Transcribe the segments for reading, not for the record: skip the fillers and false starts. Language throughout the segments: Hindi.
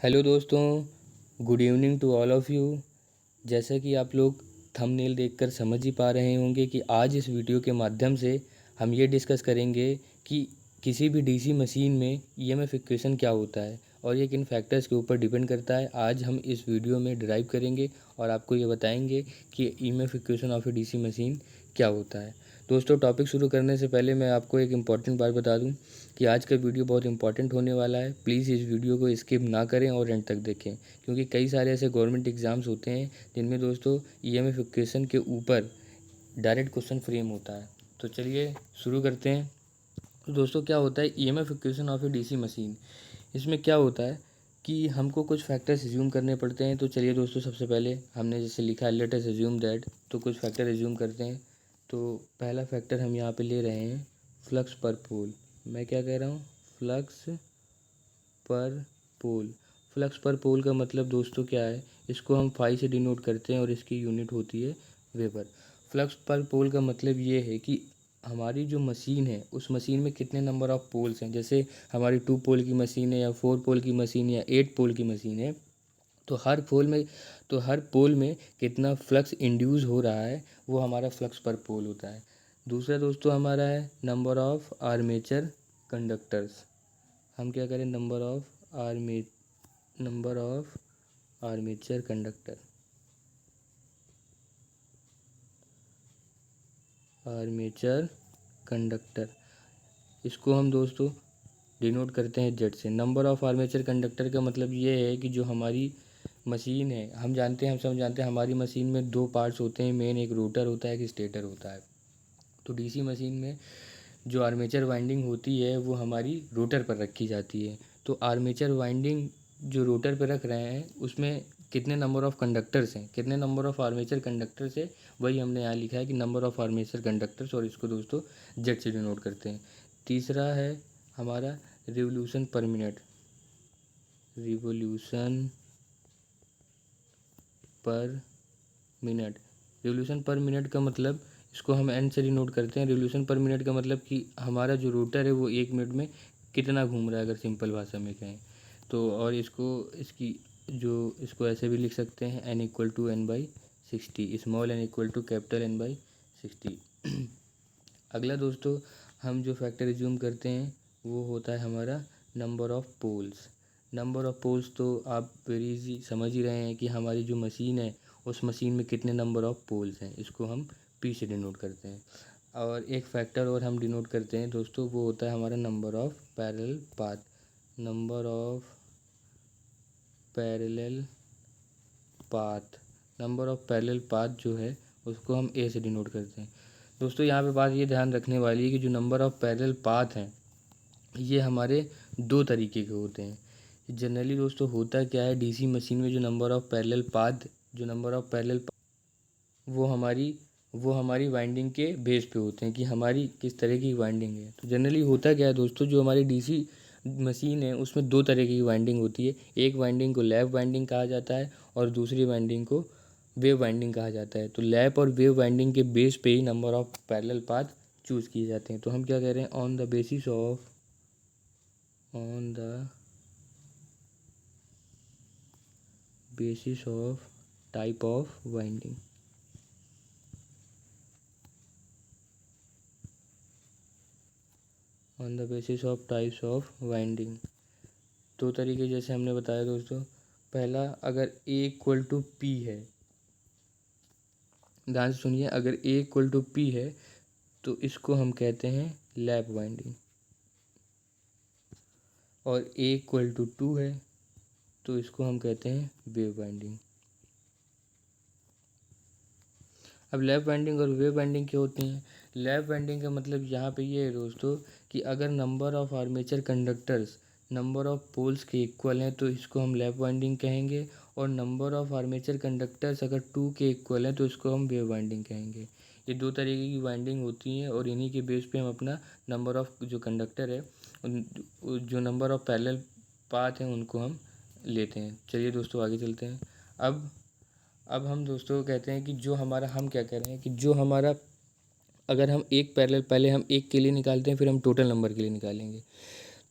हेलो दोस्तों, good evening to all of you. जैसा कि आप लोग थंबनेल देखकर समझ ही पा रहे होंगे कि आज इस वीडियो के माध्यम से हम ये डिस्कस करेंगे कि किसी भी डीसी मशीन में ईएमएफ इक्वेशन क्या होता है और ये किन फैक्टर्स के ऊपर डिपेंड करता है। आज हम इस वीडियो में डिराइव करेंगे और आपको ये बताएंगे कि EMF equation of A DC machine क्या होता है। दोस्तों, टॉपिक शुरू करने से पहले मैं आपको एक इम्पॉर्टेंट बात बता दूं कि आज का वीडियो बहुत इंपॉर्टेंट होने वाला है। प्लीज़ इस वीडियो को स्किप ना करें और एंड तक देखें, क्योंकि कई सारे ऐसे गवर्नमेंट एग्ज़ाम्स होते हैं जिनमें दोस्तों ईएमएफ इक्वेशन के ऊपर डायरेक्ट क्वेश्चन फ्रेम होता है। तो चलिए शुरू करते हैं। तो दोस्तों, क्या होता है EMF equation of A DC machine. इसमें क्या होता है कि हमको कुछ फैक्टर्स एज्यूम करने पड़ते हैं। तो चलिए दोस्तों, सबसे पहले हमने जैसे लिखा है लेट अस एज्यूम दैट, तो कुछ फैक्टर एज्यूम करते हैं। तो पहला फैक्टर हम यहाँ पे ले रहे हैं फ्लक्स पर पोल। मैं क्या कह रहा हूँ, फ्लक्स पर पोल। फ्लक्स पर पोल का मतलब दोस्तों क्या है, इसको हम फाई से डिनोट करते हैं और इसकी यूनिट होती है वेबर। फ्लक्स पर पोल का मतलब ये है कि हमारी जो मशीन है उस मशीन में कितने नंबर ऑफ पोल्स हैं। जैसे हमारी 2 पोल की मशीन है या 4 पोल की मशीन या 8 पोल की मशीन है, तो हर पोल में कितना फ्लक्स इंड्यूस हो रहा है वो हमारा फ्लक्स पर पोल होता है। दूसरा दोस्तों हमारा है नंबर ऑफ आर्मेचर कंडक्टर्स। हम क्या करें, number of armature conductor, armature conductor, इसको हम दोस्तों डिनोट करते हैं जेड से। नंबर ऑफ आर्मेचर कंडक्टर का मतलब ये है कि जो हमारी मशीन है, हम सब जानते हैं हमारी मशीन में 2 पार्ट्स होते हैं मेन, एक रोटर होता है, एक स्टेटर होता है। तो डीसी मशीन में जो आर्मेचर वाइंडिंग होती है वो हमारी रोटर पर रखी जाती है। तो आर्मेचर वाइंडिंग जो रोटर पर रख रहे हैं उसमें कितने नंबर ऑफ कंडक्टर्स हैं, कितने नंबर ऑफ आर्मेचर कंडक्टर्स है, वही हमने यहाँ लिखा है कि नंबर ऑफ आर्मेचर कंडक्टर्स, और इसको दोस्तों जेड से डिनोट करते हैं। तीसरा है हमारा revolution per minute, revolution per minute. Revolution per minute का मतलब, इसको हम एन से डिनोट करते हैं। रिवोल्यूशन पर मिनट का मतलब कि हमारा जो रोटर है वो 1 मिनट में कितना घूम रहा है, अगर सिंपल भाषा में कहें तो। और इसको ऐसे भी लिख सकते हैं N equal to N by 60, small N equal to capital N by 60। अगला दोस्तों हम जो फैक्टर रिज्यूम करते हैं वो होता है हमारा number of poles. Number of poles तो आप वेरी इजी समझ ही रहे हैं कि हमारी जो मशीन है उस मशीन में कितने नंबर ऑफ़ पोल्स हैं, इसको हम पी से डिनोट करते हैं। और एक फैक्टर और हम डिनोट करते हैं दोस्तों, वो होता है हमारा number of parallel path. Number of parallel path, number of parallel path जो है उसको हम ए से डिनोट करते हैं। दोस्तों यहाँ पे बात ये ध्यान रखने वाली है कि जो नंबर ऑफ़ पैरेलल पाथ हैं ये हमारे 2 तरीके के होते हैं। जनरली दोस्तों होता क्या है, डीसी मशीन में जो नंबर ऑफ़ पैरेलल पाथ, वो हमारी वाइंडिंग के बेस पे होते हैं कि हमारी किस तरह की वाइंडिंग है। तो जनरली होता क्या है दोस्तों, जो हमारी डीसी मशीन है उसमें 2 तरह की वाइंडिंग होती है। एक वाइंडिंग को लैप वाइंडिंग कहा जाता है और दूसरी वाइंडिंग को वेव वाइंडिंग कहा जाता है। तो लैप और वेव वाइंडिंग के बेस पे ही number of parallel path choose किए जाते हैं। तो हम क्या कह रहे हैं, on the basis of type of winding, on the basis of types of winding. 2 तरीके जैसे हमने बताया दोस्तों। पहला, अगर ए इक्वल टू पी है, ध्यान से सुनिए, अगर ए इक्वल टू पी है तो इसको हम कहते हैं लैप वाइंडिंग, और ए इक्वल टू 2 है तो इसको हम कहते हैं वेव वाइंडिंग। अब लैप वाइंडिंग और वेव वाइंडिंग क्या होती हैं। लैप वाइंडिंग का मतलब यहाँ पे ये है दोस्तों कि अगर number of armature conductors number of poles के इक्वल हैं तो इसको हम लैप वाइंडिंग कहेंगे, और नंबर ऑफ़ आर्मेचर कंडक्टर्स अगर 2 के इक्वल हैं तो इसको हम वेव वाइंडिंग कहेंगे। ये 2 तरीके की वाइंडिंग होती हैं और इन्हीं के बेस पे हम अपना नंबर ऑफ़ जो कंडक्टर है, जो नंबर ऑफ़ पैरेलल पाथ हैं उनको हम लेते हैं। चलिए दोस्तों आगे चलते हैं। अब हम दोस्तों कहते हैं कि हम क्या कह रहे हैं कि जो हमारा, अगर हम एक पैरेलल, पहले हम एक के लिए निकालते हैं फिर हम टोटल नंबर के लिए निकालेंगे।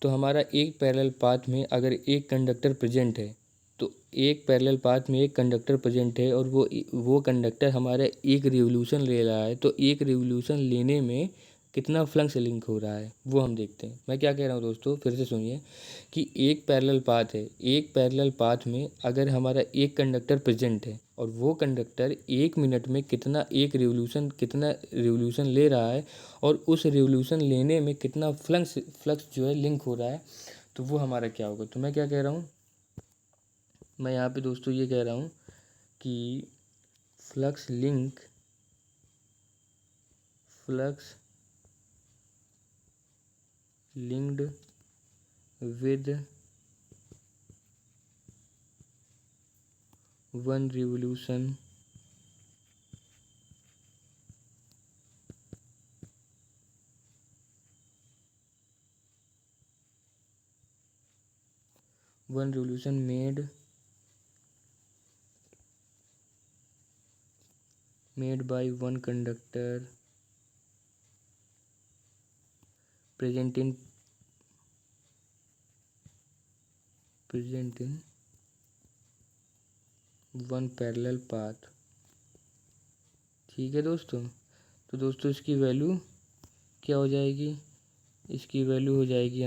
तो हमारा एक पैरेलल पाथ में अगर एक कंडक्टर प्रेजेंट है, तो एक पैरेलल पाथ में एक कंडक्टर प्रेजेंट है और वो कंडक्टर हमारा एक रिवोल्यूशन ले रहा है, तो एक रिवोल्यूशन लेने में कितना फ्लक्स लिंक हो रहा है वो हम देखते हैं। मैं क्या कह रहा हूँ दोस्तों, फिर से सुनिए कि एक पैरेलल पाथ है, एक पैरेलल पाथ में अगर हमारा एक कंडक्टर प्रेजेंट है और वो कंडक्टर 1 मिनट में कितना रिवोल्यूशन ले रहा है और उस रिवोल्यूशन लेने में कितना फ्लक्स जो है लिंक हो रहा है, तो वो हमारा क्या होगा। तो मैं क्या कह रहा हूँ, मैं यहाँ पे दोस्तों ये कह रहा हूँ कि flux linked with one revolution made by one conductor present in one parallel path। ठीक है दोस्तों, तो दोस्तों इसकी वैल्यू क्या हो जाएगी, इसकी वैल्यू हो जाएगी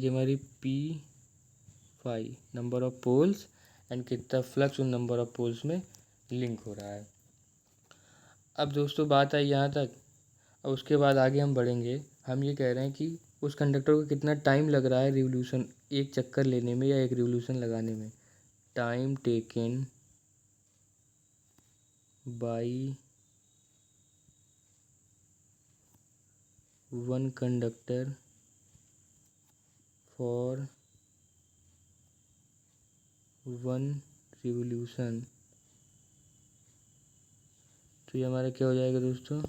हमारी P5 number of poles and कितना फ्लक्स उन नंबर ऑफ पोल्स में लिंक हो रहा है। अब दोस्तों बात आई यहाँ तक, और उसके बाद आगे हम बढ़ेंगे। हम ये कह रहे हैं कि उस कंडक्टर को कितना टाइम लग रहा है रिवोल्यूशन, एक चक्कर लेने में या एक रिवोल्यूशन लगाने में। Time taken by one conductor for one revolution. तो ये हमारा क्या हो जाएगा दोस्तों,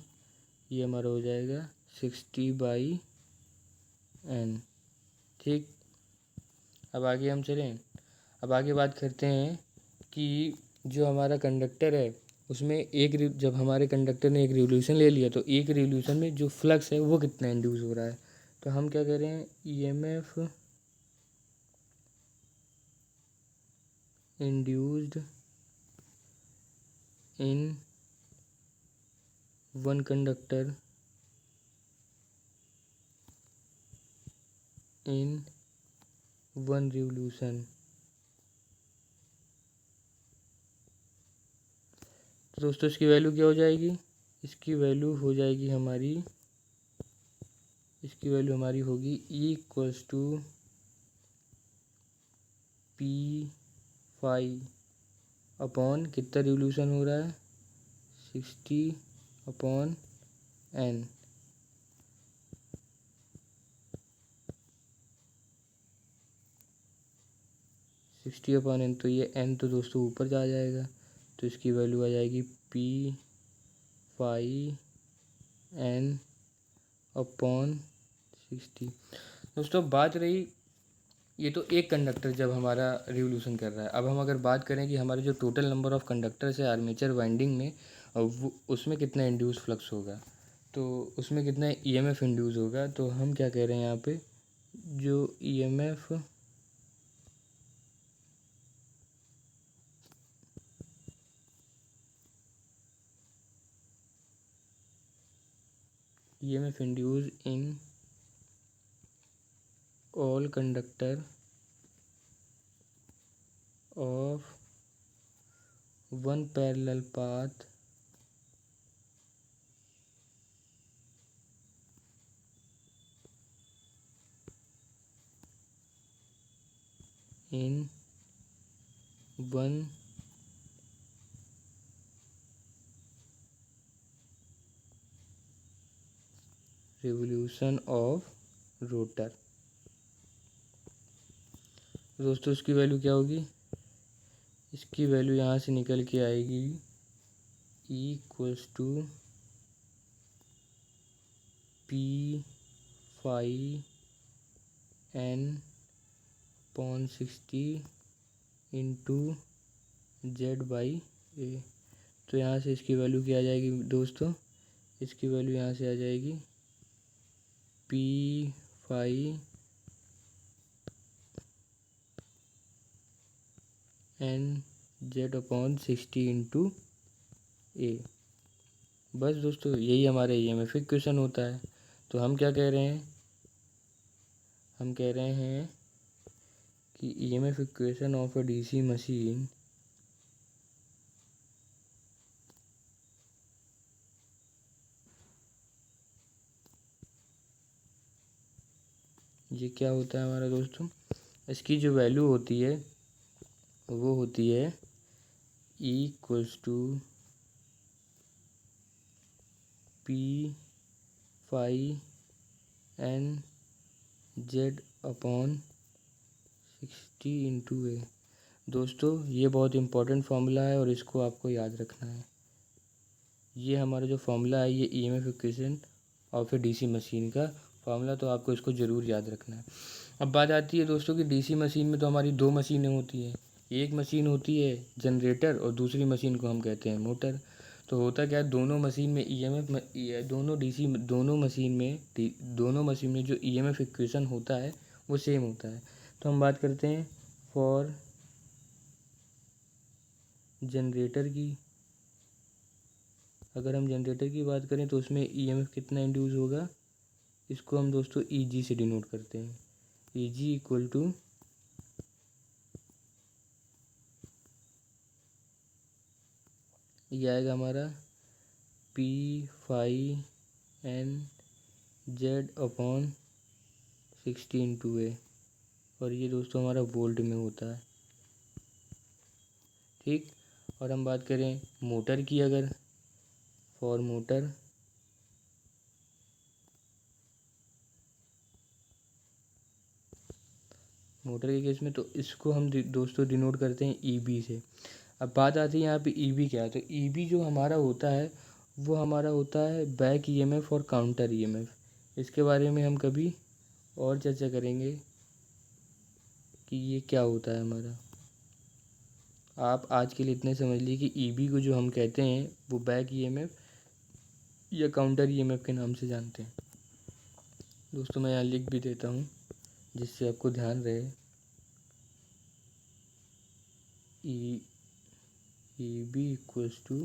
ये हमारा हो जाएगा 60/n। ठीक, अब आगे हम चलें। अब आगे बात करते हैं कि जो हमारा कंडक्टर है उसमें जब हमारे कंडक्टर ने एक रिवोल्यूशन ले लिया, तो एक रिवोल्यूशन में जो फ्लक्स है वो कितना इंड्यूस हो रहा है। तो हम क्या कह रहे हैं, EMF induced in one conductor in one revolution. तो दोस्तों इसकी वैल्यू क्या हो जाएगी, इसकी वैल्यू हमारी होगी E = P5 अपॉन कितना रिवोल्यूशन हो रहा है, 60/n। तो ये n तो दोस्तों ऊपर जा जाएगा, तो इसकी वैल्यू आ जाएगी P5n/60। दोस्तों बात रही, ये तो एक कंडक्टर जब हमारा रिवोल्यूशन कर रहा है। अब हम अगर बात करें कि हमारे जो टोटल नंबर ऑफ कंडक्टर्स है आर्मेचर वाइंडिंग में, उसमें कितना इंड्यूस फ्लक्स होगा, तो उसमें कितना EMF इंड्यूस होगा। तो हम क्या कह रहे हैं यहाँ पे, जो EMF induce in all conductor of one parallel path in one revolution of rotor। दोस्तों इसकी वैल्यू क्या होगी, इसकी वैल्यू यहाँ से निकल के आएगी E = P5n/60 × Z/A। तो यहाँ से इसकी वैल्यू क्या आ जाएगी दोस्तों, इसकी वैल्यू यहाँ से आ जाएगी P phi N Z upon 60 into A. बस दोस्तों यही हमारा EMF इक्वेशन होता है। तो हम क्या कह रहे हैं, हम कह रहे हैं कि EMF equation of a DC machine ये क्या होता है हमारा दोस्तों, इसकी जो वैल्यू होती है वो होती है E equals to P phi N Z upon 60 into A. दोस्तों ये बहुत इम्पोर्टेंट फार्मूला है और इसको आपको याद रखना है। ये हमारा जो फार्मूला है ये EMF equation of A DC machine का फार्मूला, तो आपको इसको ज़रूर याद रखना है। अब बात आती है दोस्तों कि DC मशीन में तो हमारी दो मशीनें होती हैं। एक मशीन होती है जनरेटर और दूसरी मशीन को हम कहते हैं मोटर। तो होता क्या है, दोनों मशीन में दोनों मशीन में जो EMF इक्वेशन होता है वो सेम होता है। तो हम बात करते हैं फॉर जनरेटर की। अगर हम जनरेटर की बात करें तो उसमें EMF कितना इंड्यूस होगा, इसको हम दोस्तों EG से डिनोट करते हैं। EG इक्वल टू ये आएगा हमारा P phi N Z upon 60 into A, और ये दोस्तों हमारा वोल्ट में होता है। ठीक, और हम बात करें मोटर की, अगर फॉर मोटर के केस में तो इसको हम दोस्तों डिनोट करते हैं EB से। अब बात आती है यहाँ पे EB क्या है, तो EB जो हमारा होता है वो हमारा होता है बैक EMF और काउंटर EMF। इसके बारे में हम कभी और चर्चा करेंगे कि ये क्या होता है हमारा। आप आज के लिए इतने समझ लीजिए कि EB को जो हम कहते हैं वो बैक EMF या काउंटर EMF के नाम से जानते हैं। दोस्तों मैं यहाँ लिख भी देता हूँ जिससे आपको ध्यान रहे। EB equals to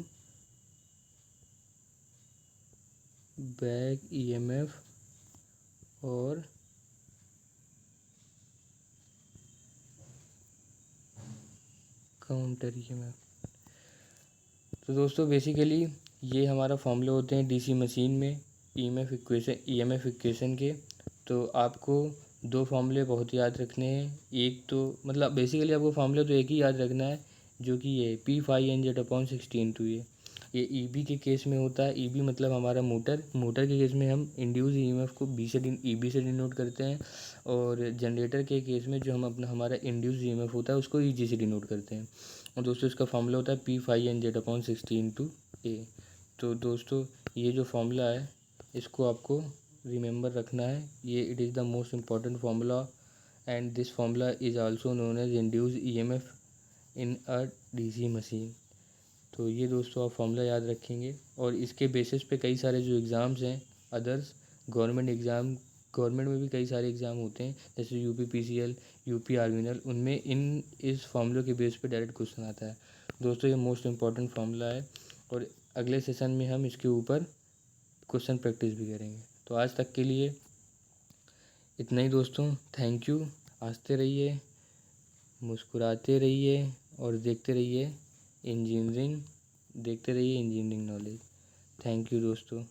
back EMF और काउंटर EMF। तो दोस्तों बेसिकली ये हमारा फॉर्मूले होते हैं DC मशीन में EMF इक्वेशन के। तो आपको दो फार्मूले बहुत याद रखने हैं। एक तो मतलब बेसिकली आपको फार्मूला तो एक ही याद रखना है, जो कि ये P phi N Z upon 60 into ये EB के केस में होता है। EB मतलब हमारा मोटर के केस में हम इंड्यूस EMF को EB से डिनोट करते हैं, और जनरेटर के केस में जो हम हमारा इंड्यूस EMF होता है उसको EG से डिनोट करते हैं। और दोस्तों इसका फार्मूला होता है P phi N Z upon 60 into A. तो दोस्तों ये जो फार्मूला है इसको आपको रिमेंबर रखना है। ये it is the most important formula and this formula is also known as induced EMF in a DC machine. तो ये दोस्तों आप फार्मूला याद रखेंगे, और इसके बेसिस पे कई सारे जो एग्ज़ाम्स हैं अदर्स गवर्नमेंट में भी कई सारे एग्ज़ाम होते हैं, जैसे UP PCL, UP आर्मिनल, उनमें इस फार्मूले के बेस पे डायरेक्ट क्वेश्चन आता है। दोस्तों ये मोस्ट इम्पॉर्टेंट फार्मूला है, और अगले सेशन में हम इसके ऊपर क्वेश्चन प्रैक्टिस भी करेंगे। तो आज तक के लिए इतना ही दोस्तों, थैंक यू। हंसते रहिए, मुस्कुराते रहिए और देखते रहिए इंजीनियरिंग नॉलेज। थैंक यू दोस्तों।